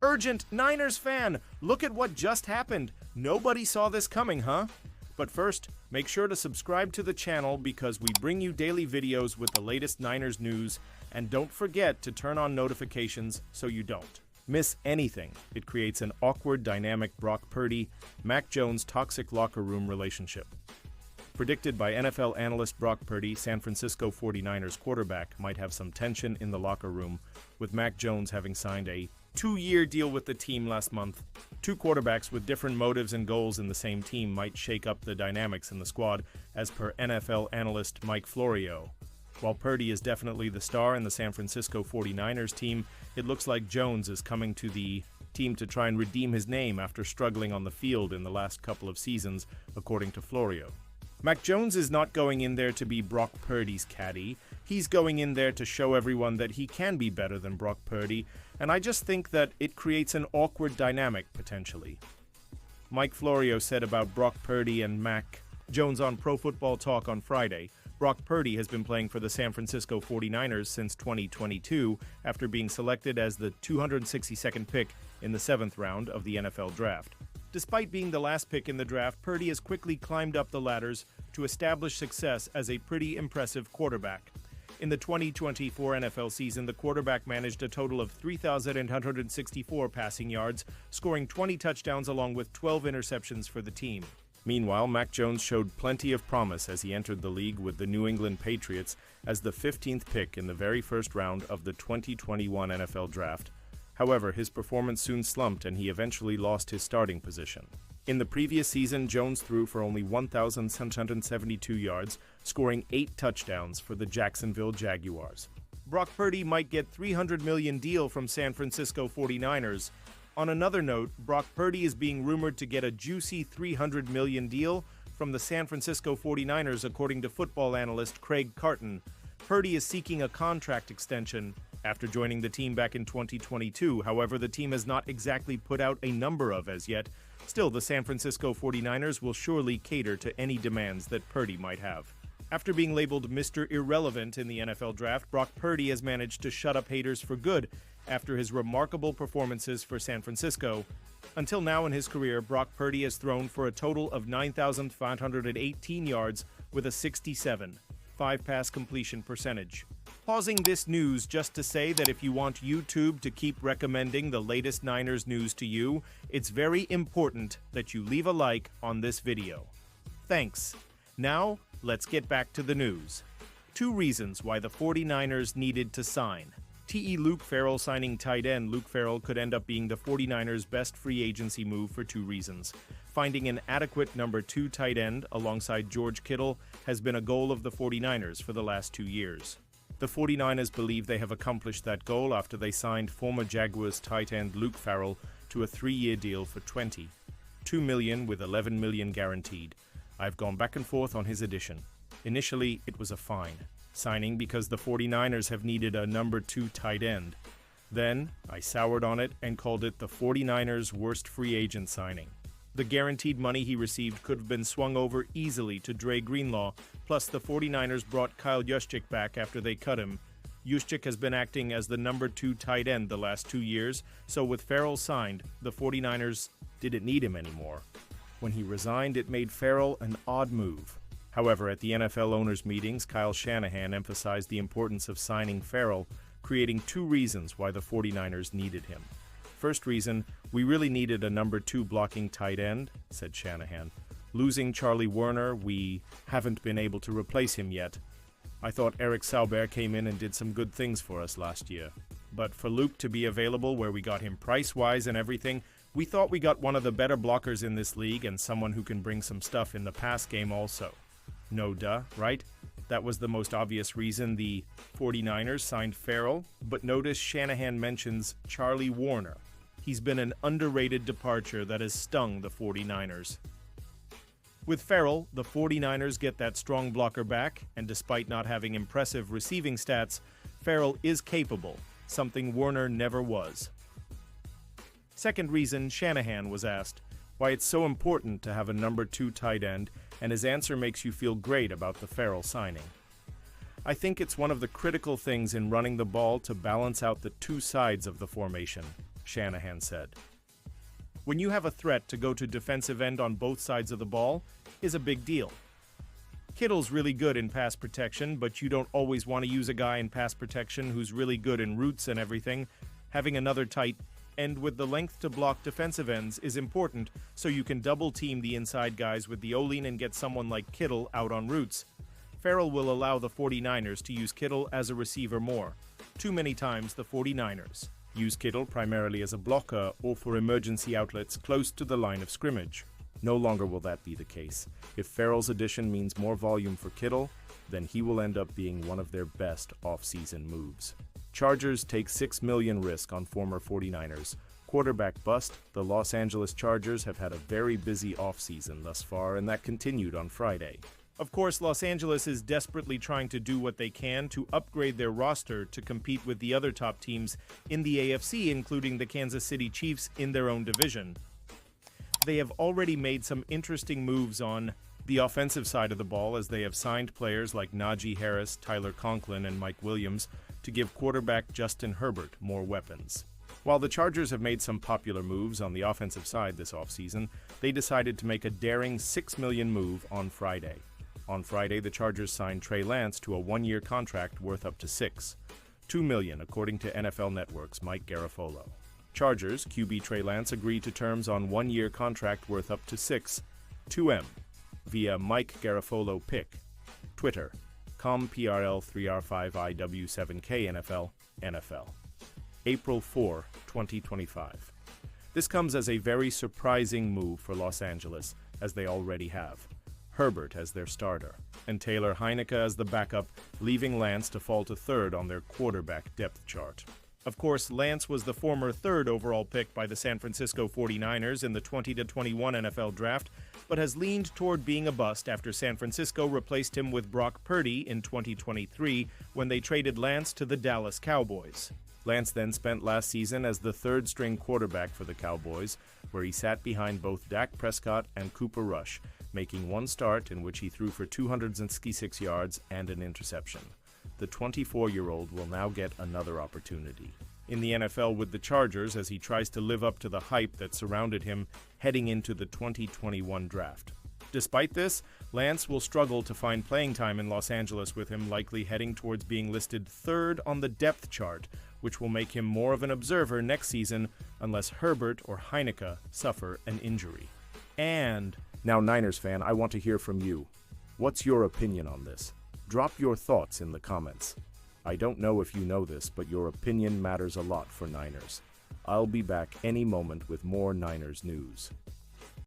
Urgent Niners fan, look at what just happened. Nobody saw this coming, huh? But first, make sure to subscribe to the channel because we bring you daily videos with the latest Niners news, and don't forget to turn on notifications so you don't miss anything. It creates an awkward dynamic Brock Purdy, Mac Jones toxic locker room relationship. Predicted by NFL analyst Brock Purdy, San Francisco 49ers quarterback might have some tension in the locker room, with Mac Jones having signed a 2-year deal with the team last month. Two quarterbacks with different motives and goals in the same team might shake up the dynamics in the squad, as per NFL analyst Mike Florio. While Purdy is definitely the star in the San Francisco 49ers team, it looks like Jones is coming to the team to try and redeem his name after struggling on the field in the last couple of seasons, according to Florio. Mac Jones is not going in there to be Brock Purdy's caddy. He's going in there to show everyone that he can be better than Brock Purdy, and I just think that it creates an awkward dynamic, potentially. Mike Florio said about Brock Purdy and Mac Jones on Pro Football Talk on Friday. Brock Purdy has been playing for the San Francisco 49ers since 2022 after being selected as the 262nd pick in the 7th round of the NFL Draft. Despite being the last pick in the draft, Purdy has quickly climbed up the ladders to establish success as a pretty impressive quarterback. In the 2024 NFL season, the quarterback managed a total of 3,864 passing yards, scoring 20 touchdowns along with 12 interceptions for the team. Meanwhile, Mac Jones showed plenty of promise as he entered the league with the New England Patriots as the 15th pick in the very first round of the 2021 NFL Draft. However, his performance soon slumped and he eventually lost his starting position. In the previous season, Jones threw for only 1,772 yards, scoring 8 touchdowns for the Jacksonville Jaguars. Brock Purdy might get a $300 million deal from San Francisco 49ers. On another note, Brock Purdy is being rumored to get a juicy $300 million deal from the San Francisco 49ers, according to football analyst Craig Carton. Purdy is seeking a contract extension after joining the team back in 2022. However, the team has not exactly put out a number of as yet. Still, the San Francisco 49ers will surely cater to any demands that Purdy might have. After being labeled Mr. Irrelevant in the NFL Draft, Brock Purdy has managed to shut up haters for good after his remarkable performances for San Francisco. Until now in his career, Brock Purdy has thrown for a total of 9,518 yards with a 67.5 pass completion percentage. Pausing this news just to say that if you want YouTube to keep recommending the latest Niners news to you, it's very important that you leave a like on this video. Thanks. Now, let's get back to the news. 2 reasons why the 49ers needed to sign. Luke Farrell signing tight end Luke Farrell could end up being the 49ers' best free agency move for 2 reasons. Finding an adequate number 2 tight end alongside George Kittle has been a goal of the 49ers for the last 2 years. The 49ers believe they have accomplished that goal after they signed former Jaguars tight end Luke Farrell to a 3-year deal for $22 million with $11 million guaranteed. I've gone back and forth on his addition. Initially, it was a fine signing because the 49ers have needed a number 2 tight end. Then, I soured on it and called it the 49ers' worst free agent signing. The guaranteed money he received could have been swung over easily to Dre Greenlaw, plus the 49ers brought Kyle Juszczyk back after they cut him. Juszczyk has been acting as the number 2 tight end the last 2 years, so with Farrell signed, the 49ers didn't need him anymore. When he resigned, it made Farrell an odd move. However, at the NFL owners' meetings, Kyle Shanahan emphasized the importance of signing Farrell, creating 2 reasons why the 49ers needed him. First reason, we really needed a number 2 blocking tight end, said Shanahan. Losing Charlie Woerner, we haven't been able to replace him yet. I thought Eric Sauber came in and did some good things for us last year. But for Luke to be available where we got him price-wise and everything, we thought we got one of the better blockers in this league and someone who can bring some stuff in the pass game also. No duh, right? That was the most obvious reason the 49ers signed Farrell, but notice Shanahan mentions Charlie Woerner. He's been an underrated departure that has stung the 49ers. With Farrell, the 49ers get that strong blocker back, and despite not having impressive receiving stats, Farrell is capable, something Woerner never was. Second reason Shanahan was asked why it's so important to have a number 2 tight end, and his answer makes you feel great about the Farrell signing. I think it's one of the critical things in running the ball to balance out the 2 sides of the formation. Shanahan said. When you have a threat to go to defensive end on both sides of the ball is a big deal. Kittle's really good in pass protection, but you don't always want to use a guy in pass protection who's really good in routes and everything. Having another tight end with the length to block defensive ends is important, so you can double team the inside guys with the O-line and get someone like Kittle out on routes. Farrell will allow the 49ers to use Kittle as a receiver more. Too many times the 49ers use Kittle primarily as a blocker or for emergency outlets close to the line of scrimmage. No longer will that be the case. If Farrell's addition means more volume for Kittle, then he will end up being one of their best off-season moves. Chargers take $6 million risk on former 49ers. Quarterback bust, the Los Angeles Chargers have had a very busy offseason thus far, and that continued on Friday. Of course, Los Angeles is desperately trying to do what they can to upgrade their roster to compete with the other top teams in the AFC, including the Kansas City Chiefs in their own division. They have already made some interesting moves on the offensive side of the ball, as they have signed players like Najee Harris, Tyler Conklin, and Mike Williams to give quarterback Justin Herbert more weapons. While the Chargers have made some popular moves on the offensive side this offseason, they decided to make a daring $6 million move on Friday. On Friday, the Chargers signed Trey Lance to a one-year contract worth up to $2 million, according to NFL Network's Mike Garafolo. Chargers QB Trey Lance agreed to terms on one-year contract worth up to $2 million via Mike Garafolo pick. Twitter, ComPRL3R5IW7K NFL. April 4, 2025. This comes as a very surprising move for Los Angeles, as they already have Herbert as their starter and Taylor Heineke as the backup, leaving Lance to fall to third on their quarterback depth chart. Of course, Lance was the former third overall pick by the San Francisco 49ers in the 2021 NFL Draft, but has leaned toward being a bust after San Francisco replaced him with Brock Purdy in 2023 when they traded Lance to the Dallas Cowboys. Lance then spent last season as the third-string quarterback for the Cowboys, where he sat behind both Dak Prescott and Cooper Rush, making one start in which he threw for 266 yards and an interception. The 24-year-old will now get another opportunity in the NFL with the Chargers as he tries to live up to the hype that surrounded him heading into the 2021 draft. Despite this, Lance will struggle to find playing time in Los Angeles, with him likely heading towards being listed third on the depth chart, which will make him more of an observer next season unless Herbert or Heineke suffer an injury. And now, Niners fan, I want to hear from you. What's your opinion on this? Drop your thoughts in the comments. I don't know if you know this, but your opinion matters a lot for Niners. I'll be back any moment with more Niners news.